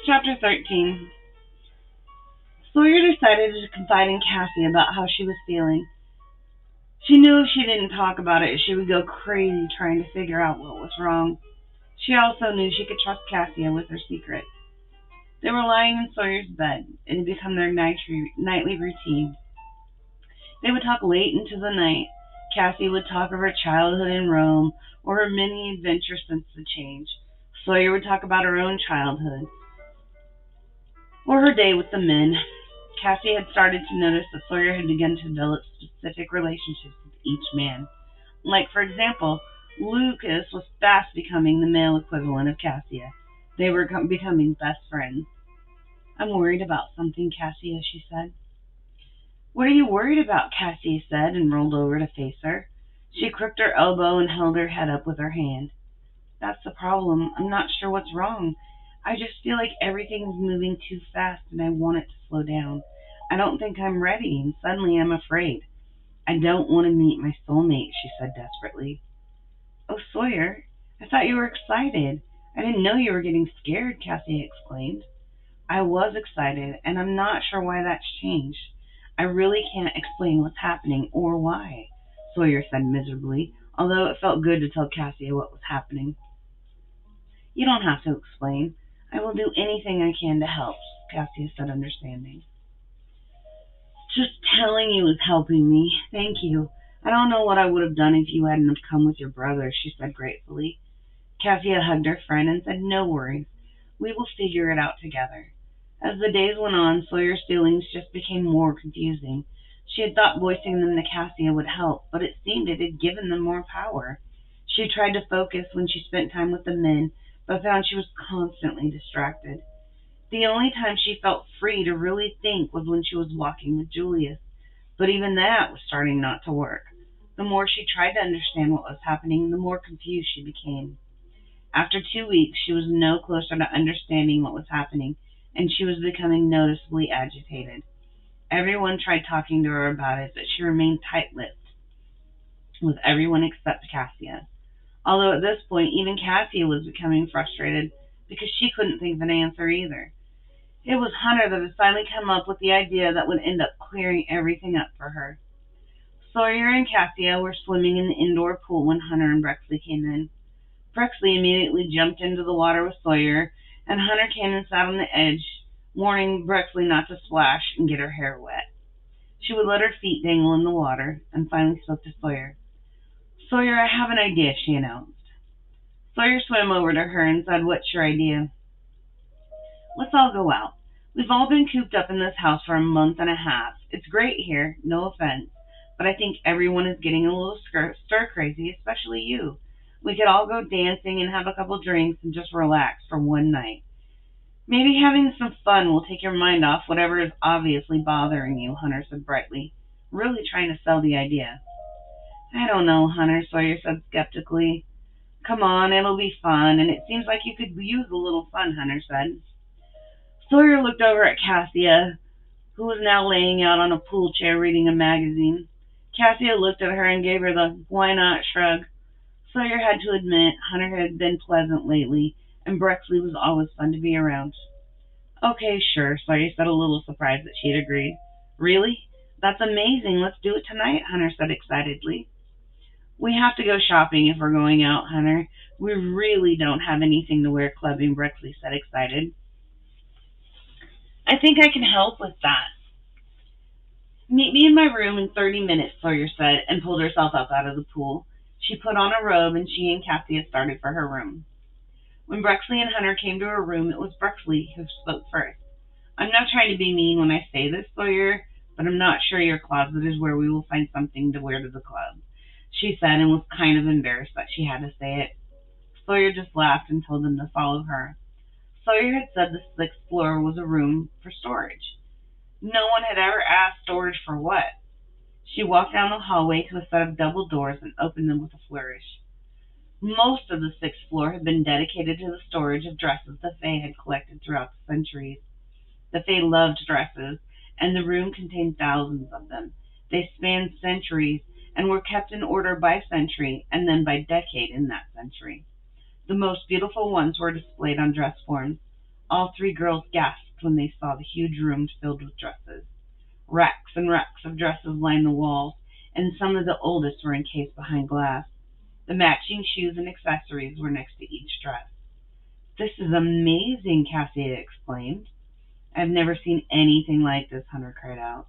Chapter 13. Sawyer decided to confide in Cassie about how she was feeling. She knew if she didn't talk about it, she would go crazy trying to figure out what was wrong. She also knew she could trust Cassia with her secret. They were lying in Sawyer's bed. It had become their nightly routine. They would talk late into the night. Cassie would talk of her childhood in Rome or her many adventures since the change. Sawyer would talk about her own childhood or her day with the men. Cassie had started to notice that Sawyer had begun to develop specific relationships with each man. Like, for example, Lucas was fast becoming the male equivalent of Cassia. They were becoming best friends. "I'm worried about something, Cassia," she said. "What are you worried about?" Cassia said, and rolled over to face her. She crooked her elbow and held her head up with her hand. "That's the problem. I'm not sure what's wrong. I just feel like everything's moving too fast and I want it to slow down. I don't think I'm ready, and suddenly I'm afraid. I don't want to meet my soulmate," she said desperately. "Oh, Sawyer, I thought you were excited. I didn't know you were getting scared," Cassie exclaimed. "I was excited, and I'm not sure why that's changed. I really can't explain what's happening or why," Sawyer said miserably, although it felt good to tell Cassie what was happening. "You don't have to explain. I will do anything I can to help," Cassia said, understanding. "Just telling you is helping me. Thank you. I don't know what I would have done if you hadn't have come with your brother," she said gratefully. Cassia hugged her friend and said, "No worries. We will figure it out together." As the days went on, Sawyer's feelings just became more confusing. She had thought voicing them to Cassia would help, but it seemed it had given them more power. She tried to focus when she spent time with the men, but found she was constantly distracted. The only time she felt free to really think was when she was walking with Julius, but even that was starting not to work. The more she tried to understand what was happening, the more confused she became. After 2 weeks, she was no closer to understanding what was happening, and she was becoming noticeably agitated. Everyone tried talking to her about it, but she remained tight-lipped with everyone except Cassia. Although at this point, even Cassia was becoming frustrated because she couldn't think of an answer either. It was Hunter that had finally come up with the idea that would end up clearing everything up for her. Sawyer and Cassia were swimming in the indoor pool when Hunter and Brexley came in. Brexley immediately jumped into the water with Sawyer, and Hunter came and sat on the edge, warning Brexley not to splash and get her hair wet. She would let her feet dangle in the water, and finally spoke to Sawyer. "Sawyer, I have an idea," she announced. Sawyer swam over to her and said, "What's your idea?" "Let's all go out. We've all been cooped up in this house for a month and a half. It's great here, no offense, but I think everyone is getting a little stir-crazy, especially you. We could all go dancing and have a couple drinks and just relax for one night. Maybe having some fun will take your mind off whatever is obviously bothering you," Hunter said brightly, really trying to sell the idea. "I don't know, Hunter," Sawyer said skeptically. "Come on, it'll be fun, and it seems like you could use a little fun," Hunter said. Sawyer looked over at Cassia, who was now laying out on a pool chair reading a magazine. Cassia looked at her and gave her the "why not" shrug. Sawyer had to admit Hunter had been pleasant lately, and Brexley was always fun to be around. "Okay, sure," Sawyer said, a little surprised that she had agreed. "Really? That's amazing. Let's do it tonight," Hunter said excitedly. "We have to go shopping if we're going out, Hunter. We really don't have anything to wear clubbing," Brexley said, excited. "I think I can help with that." "Meet me in my room in 30 minutes, Sawyer said, and pulled herself up out of the pool. She put on a robe, and she and Cassia started for her room. When Brexley and Hunter came to her room, it was Brexley who spoke first. "I'm not trying to be mean when I say this, Sawyer, but I'm not sure your closet is where we will find something to wear to the club," she said, and was kind of embarrassed that she had to say it. Sawyer just laughed and told them to follow her. Sawyer had said the 6th floor was a room for storage. No one had ever asked storage for what. She walked down the hallway to a set of double doors and opened them with a flourish. Most of the 6th floor had been dedicated to the storage of dresses the Fae had collected throughout the centuries. The Fae loved dresses, and the room contained thousands of them. They spanned centuries and were kept in order by century and then by decade in that century. The most beautiful ones were displayed on dress forms. All three girls gasped when they saw the huge rooms filled with dresses. Racks and racks of dresses lined the walls, and some of the oldest were encased behind glass. The matching shoes and accessories were next to each dress. "This is amazing," Cassia exclaimed. "I've never seen anything like this," Hunter cried out.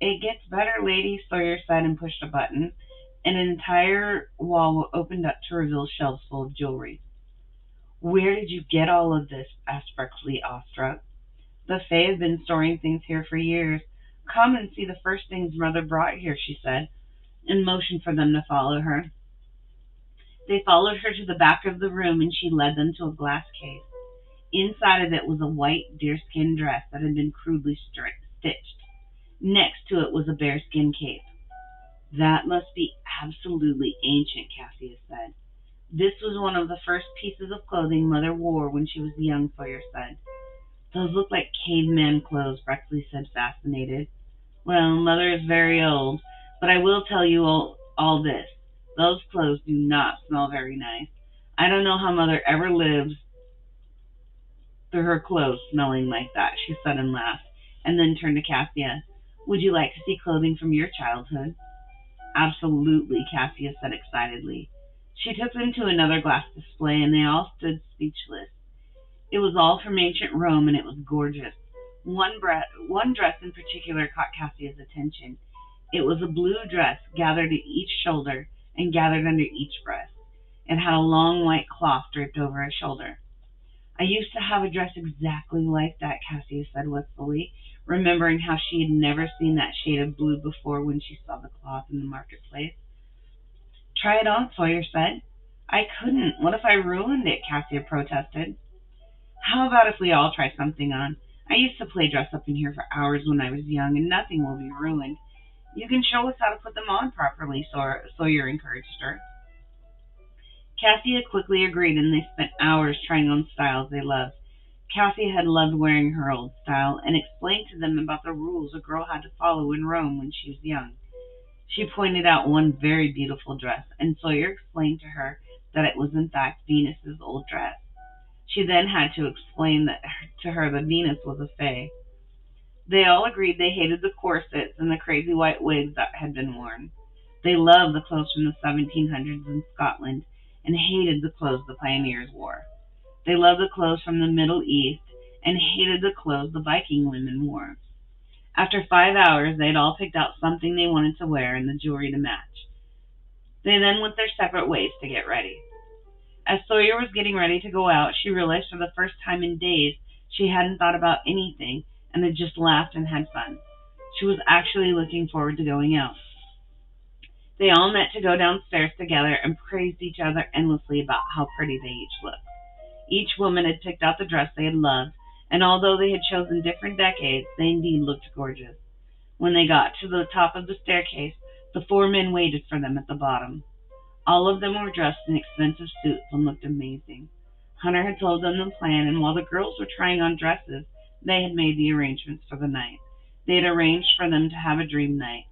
"It gets better, lady," Sawyer said and pushed a button. An entire wall opened up to reveal shelves full of jewelry. "Where did you get all of this?" asked Bexley, awestruck. "The Fae have been storing things here for years. Come and see the first things Mother brought here," she said, and motioned for them to follow her. They followed her to the back of the room, and she led them to a glass case. Inside of it was a white deerskin dress that had been crudely stitched. Next to it was a bearskin cape. "That must be absolutely ancient," Cassia said. "This was one of the first pieces of clothing Mother wore when she was young," Sawyer said. "Those look like caveman clothes," Bexley said, fascinated. "Well, Mother is very old, but I will tell you all this. Those clothes do not smell very nice. I don't know how Mother ever lives through her clothes smelling like that," she said and laughed, and then turned to Cassia. "Would you like to see clothing from your childhood?" "Absolutely," Cassia said excitedly. She took them to another glass display, and they all stood speechless. It was all from ancient Rome, and it was gorgeous. One dress in particular caught Cassia's attention. It was a blue dress, gathered at each shoulder and gathered under each breast. It had a long white cloth draped over a shoulder. "I used to have a dress exactly like that," Cassia said wistfully, remembering how she had never seen that shade of blue before when she saw the cloth in the marketplace. "Try it on," Sawyer said. "I couldn't. What if I ruined it?" Cassia protested. "How about if we all try something on? I used to play dress up in here for hours when I was young, and nothing will be ruined. You can show us how to put them on properly," Sawyer encouraged her. Cassia quickly agreed, and they spent hours trying on styles they loved. Cassia had loved wearing her old style, and explained to them about the rules a girl had to follow in Rome when she was young. She pointed out one very beautiful dress, and Sawyer explained to her that it was in fact Venus's old dress. She then had to explain to her that Venus was a fae. They all agreed they hated the corsets and the crazy white wigs that had been worn. They loved the clothes from the 1700s in Scotland and hated the clothes the pioneers wore. They loved the clothes from the Middle East and hated the clothes the Viking women wore. After 5 hours, they had all picked out something they wanted to wear and the jewelry to match. They then went their separate ways to get ready. As Sawyer was getting ready to go out, she realized for the first time in days she hadn't thought about anything and had just laughed and had fun. She was actually looking forward to going out. They all met to go downstairs together and praised each other endlessly about how pretty they each looked. Each woman had picked out the dress they had loved, and although they had chosen different decades, they indeed looked gorgeous. When they got to the top of the staircase, the 4 men waited for them at the bottom. All of them were dressed in expensive suits and looked amazing. Hunter had told them the plan, and while the girls were trying on dresses, they had made the arrangements for the night. They had arranged for them to have a dream night.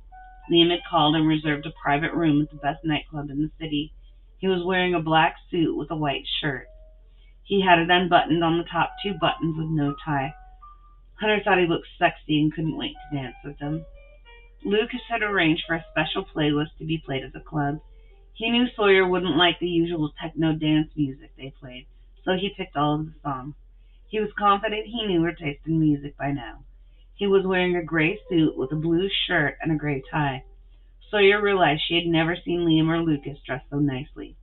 Liam had called and reserved a private room at the best nightclub in the city. He was wearing a black suit with a white shirt. He had it unbuttoned on the top 2 buttons with no tie. Hunter thought he looked sexy and couldn't wait to dance with them. Lucas had arranged for a special playlist to be played at the club. He knew Sawyer wouldn't like the usual techno dance music they played, so he picked all of the songs. He was confident he knew her taste in music by now. He was wearing a gray suit with a blue shirt and a gray tie. Sawyer realized she had never seen Liam or Lucas dressed so nicely.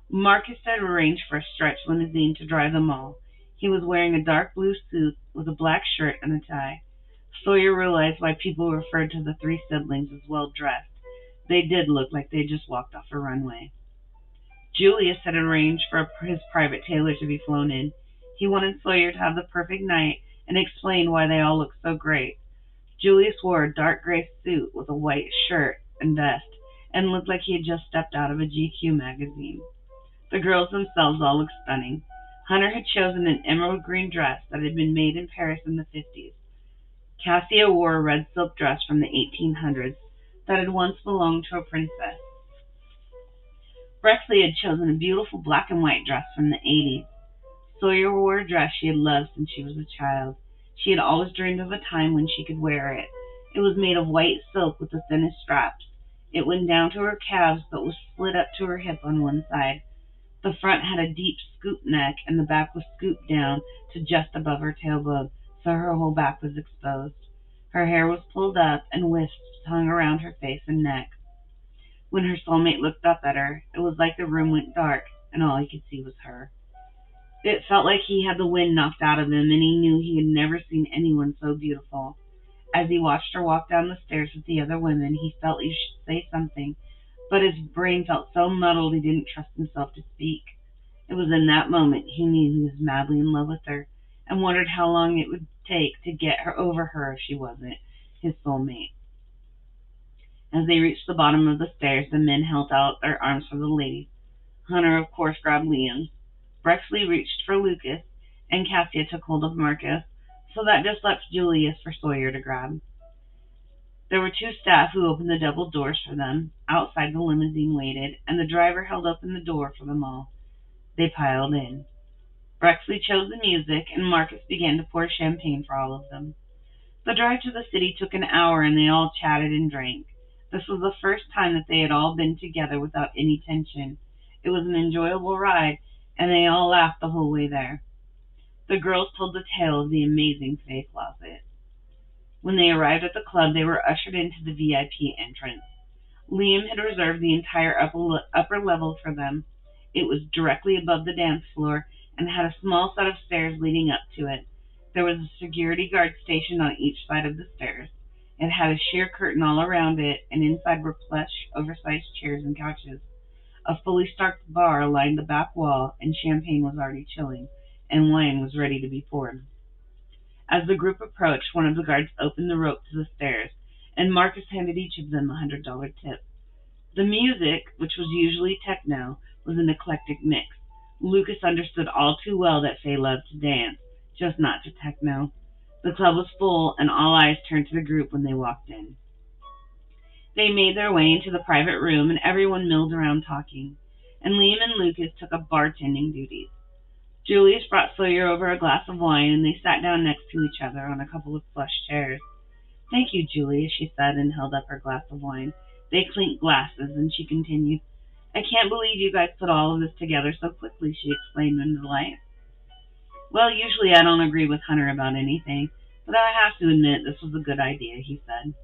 Marcus had arranged for a stretch limousine to drive them all. He was wearing a dark blue suit with a black shirt and a tie. Sawyer realized why people referred to the 3 siblings as well-dressed. They did look like they just walked off a runway. Julius had arranged for his private tailor to be flown in. He wanted Sawyer to have the perfect night and explained why they all looked so great. Julius wore a dark gray suit with a white shirt and vest and looked like he had just stepped out of a GQ magazine. The girls themselves all looked stunning. Hunter had chosen an emerald green dress that had been made in Paris in the 50s. Cassia wore a red silk dress from the 1800s that had once belonged to a princess. Bexley had chosen a beautiful black and white dress from the 80s. Sawyer wore a dress she had loved since she was a child. She had always dreamed of a time when she could wear it. It was made of white silk with the thinnest straps. It went down to her calves but was split up to her hip on one side. The front had a deep scoop neck and the back was scooped down to just above her tailbone, so her whole back was exposed. Her hair was pulled up and wisps hung around her face and neck. When her soulmate looked up at her, it was like the room went dark and all he could see was her. It felt like he had the wind knocked out of him, and he knew he had never seen anyone so beautiful. As he watched her walk down the stairs with the other women, he felt he should say something, but his brain felt so muddled he didn't trust himself to speak. It was in that moment he knew he was madly in love with her, and wondered how long it would take to get her over her if she wasn't his soulmate. As they reached the bottom of the stairs, the men held out their arms for the ladies. Hunter, of course, grabbed Liam. Brexley reached for Lucas, and Cassia took hold of Marcus, so that just left Julius for Sawyer to grab. There were two staff who opened the double doors for them. Outside, the limousine waited, and the driver held open the door for them all. They piled in. Brexley chose the music, and Marcus began to pour champagne for all of them. The drive to the city took an hour, and they all chatted and drank. This was the first time that they had all been together without any tension. It was an enjoyable ride, and they all laughed the whole way there. The girls told the tale of the amazing Faye Closet. When they arrived at the club, they were ushered into the VIP entrance. Liam had reserved the entire upper level for them. It was directly above the dance floor and had a small set of stairs leading up to it. There was a security guard stationed on each side of the stairs. It had a sheer curtain all around it, and inside were plush, oversized chairs and couches. A fully stocked bar lined the back wall, and champagne was already chilling, and wine was ready to be poured. As the group approached, one of the guards opened the rope to the stairs, and Marcus handed each of them a $100 tip. The music, which was usually techno, was an eclectic mix. Lucas understood all too well that Faye loved to dance, just not to techno. The club was full, and all eyes turned to the group when they walked in. They made their way into the private room, and everyone milled around talking, and Liam and Lucas took up bartending duties. Julius brought Sawyer over a glass of wine, and they sat down next to each other on a couple of plush chairs. "Thank you, Julius," she said, and held up her glass of wine. They clinked glasses, and she continued, "I can't believe you guys put all of this together so quickly," she exclaimed in delight. "Well, usually I don't agree with Hunter about anything, but I have to admit this was a good idea," he said.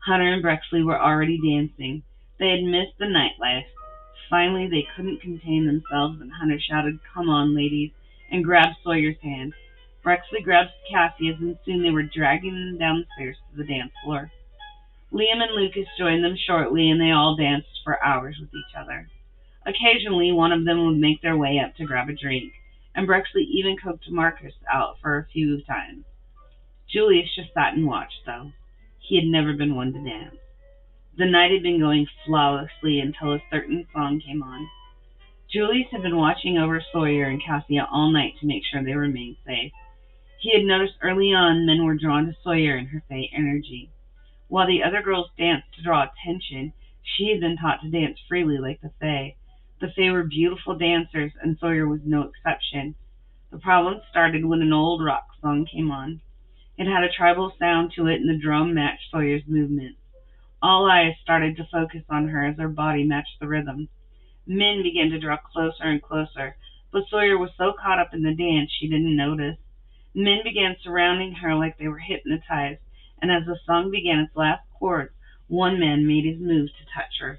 Hunter and Brexley were already dancing. They had missed the nightlife. Finally, they couldn't contain themselves, and Hunter shouted, "Come on, ladies," and grabbed Sawyer's hand. Brexley grabbed Cassia's, and soon they were dragging them down the stairs to the dance floor. Liam and Lucas joined them shortly, and they all danced for hours with each other. Occasionally, one of them would make their way up to grab a drink, and Brexley even coaxed Marcus out for a few times. Julius just sat and watched, though. He had never been one to dance. The night had been going flawlessly until a certain song came on. Julius had been watching over Sawyer and Cassia all night to make sure they remained safe. He had noticed early on men were drawn to Sawyer and her Faye energy. While the other girls danced to draw attention, she had been taught to dance freely like the Faye. The Faye were beautiful dancers, and Sawyer was no exception. The problem started when an old rock song came on. It had a tribal sound to it, and the drum matched Sawyer's movements. All eyes started to focus on her as her body matched the rhythm. Men began to draw closer and closer, but Sawyer was so caught up in the dance she didn't notice. Men began surrounding her like they were hypnotized, and as the song began its last chords, one man made his move to touch her.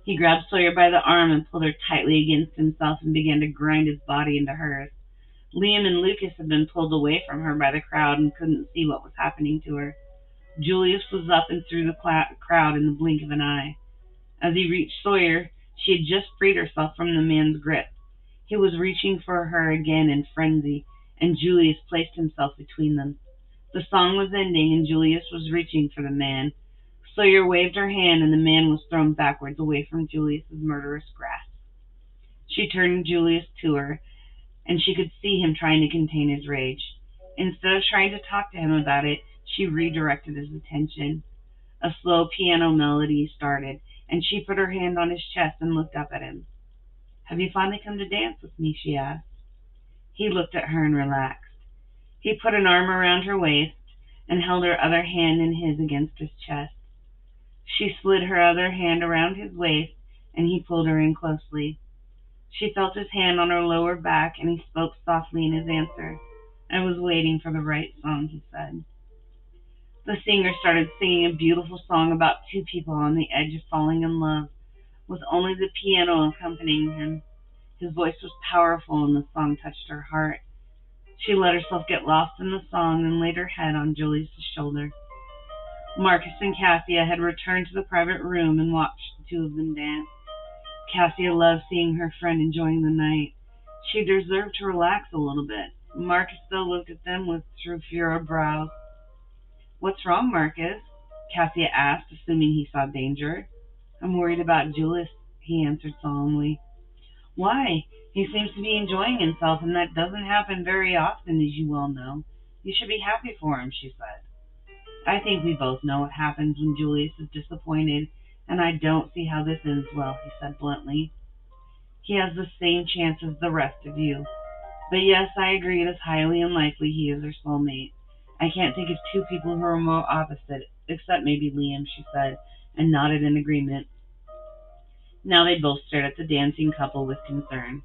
He grabbed Sawyer by the arm and pulled her tightly against himself and began to grind his body into hers. Liam and Lucas had been pulled away from her by the crowd and couldn't see what was happening to her. Julius was up and through the crowd in the blink of an eye. As he reached Sawyer, she had just freed herself from the man's grip. He was reaching for her again in frenzy, and Julius placed himself between them. The song was ending, and Julius was reaching for the man. Sawyer waved her hand, and the man was thrown backwards away from Julius's murderous grasp. She turned Julius to her, and she could see him trying to contain his rage. Instead of trying to talk to him about it, she redirected his attention. A slow piano melody started, and she put her hand on his chest and looked up at him. "Have you finally come to dance with me?" she asked. He looked at her and relaxed. He put an arm around her waist and held her other hand in his against his chest. She slid her other hand around his waist, and he pulled her in closely. She felt his hand on her lower back, and he spoke softly in his answer. "I was waiting for the right song," he said. The singer started singing a beautiful song about two people on the edge of falling in love, with only the piano accompanying him. His voice was powerful, and the song touched her heart. She let herself get lost in the song and laid her head on Julius's shoulder. Marcus and Cassia had returned to the private room and watched the two of them dance. Cassia loved seeing her friend enjoying the night. She deserved to relax a little bit. Marcus still looked at them through furrowed brows. "What's wrong, Marcus?" Cassia asked, assuming he saw danger. "I'm worried about Julius," he answered solemnly. "Why? He seems to be enjoying himself, and that doesn't happen very often, as you well know. You should be happy for him," she said. "I think we both know what happens when Julius is disappointed, and I don't see how this ends well," he said bluntly. "He has the same chance as the rest of you. But yes, I agree it is highly unlikely he is her soulmate. I can't think of two people who are more opposite, except maybe Liam," she said, and nodded in agreement. Now they both stared at the dancing couple with concern.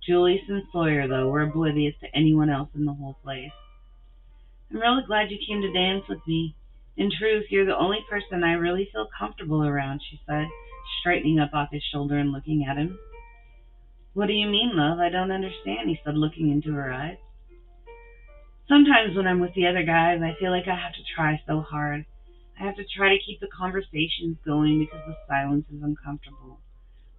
Julius and Sawyer, though, were oblivious to anyone else in the whole place. "I'm really glad you came to dance with me. In truth, you're the only person I really feel comfortable around," she said, straightening up off his shoulder and looking at him. "What do you mean, love? I don't understand," he said, looking into her eyes. "Sometimes when I'm with the other guys, I feel like I have to try so hard. I have to try to keep the conversations going because the silence is uncomfortable.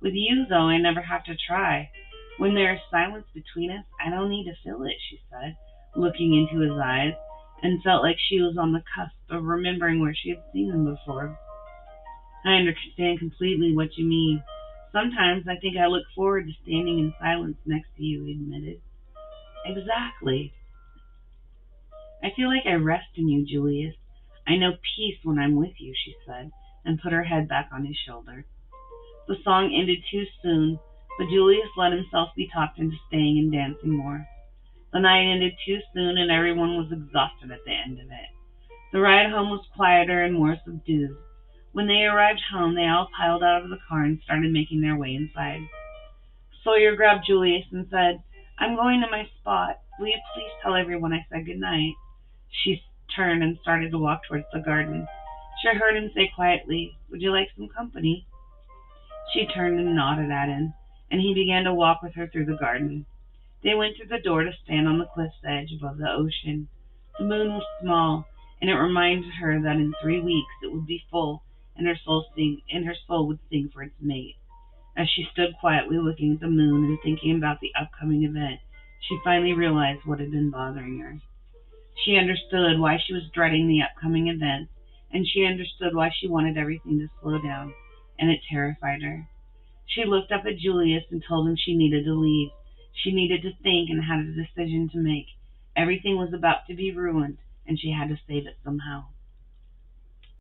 With you, though, I never have to try. When there is silence between us, I don't need to feel it," she said, looking into his eyes, and felt like she was on the cusp of remembering where she had seen them before. "I understand completely what you mean. Sometimes I think I look forward to standing in silence next to you," he admitted. "Exactly. I feel like I rest in you, Julius. I know peace when I'm with you," she said, and put her head back on his shoulder. The song ended too soon, but Julius let himself be talked into staying and dancing more. The night ended too soon, and everyone was exhausted at the end of it. The ride home was quieter and more subdued. When they arrived home, they all piled out of the car and started making their way inside. Sawyer grabbed Julius and said, "I'm going to my spot. Will you please tell everyone I said good night?" She turned and started to walk towards the garden. She heard him say quietly, "Would you like some company?" She turned and nodded at him, and he began to walk with her through the garden. They went through the door to stand on the cliff's edge above the ocean. The moon was small, and it reminded her that in 3 weeks it would be full, and her soul would sing for its mate. As she stood quietly looking at the moon and thinking about the upcoming event, she finally realized what had been bothering her. She understood why she was dreading the upcoming event, and she understood why she wanted everything to slow down, and it terrified her. She looked up at Julius and told him she needed to leave. She needed to think and had a decision to make. Everything was about to be ruined, and she had to save it somehow.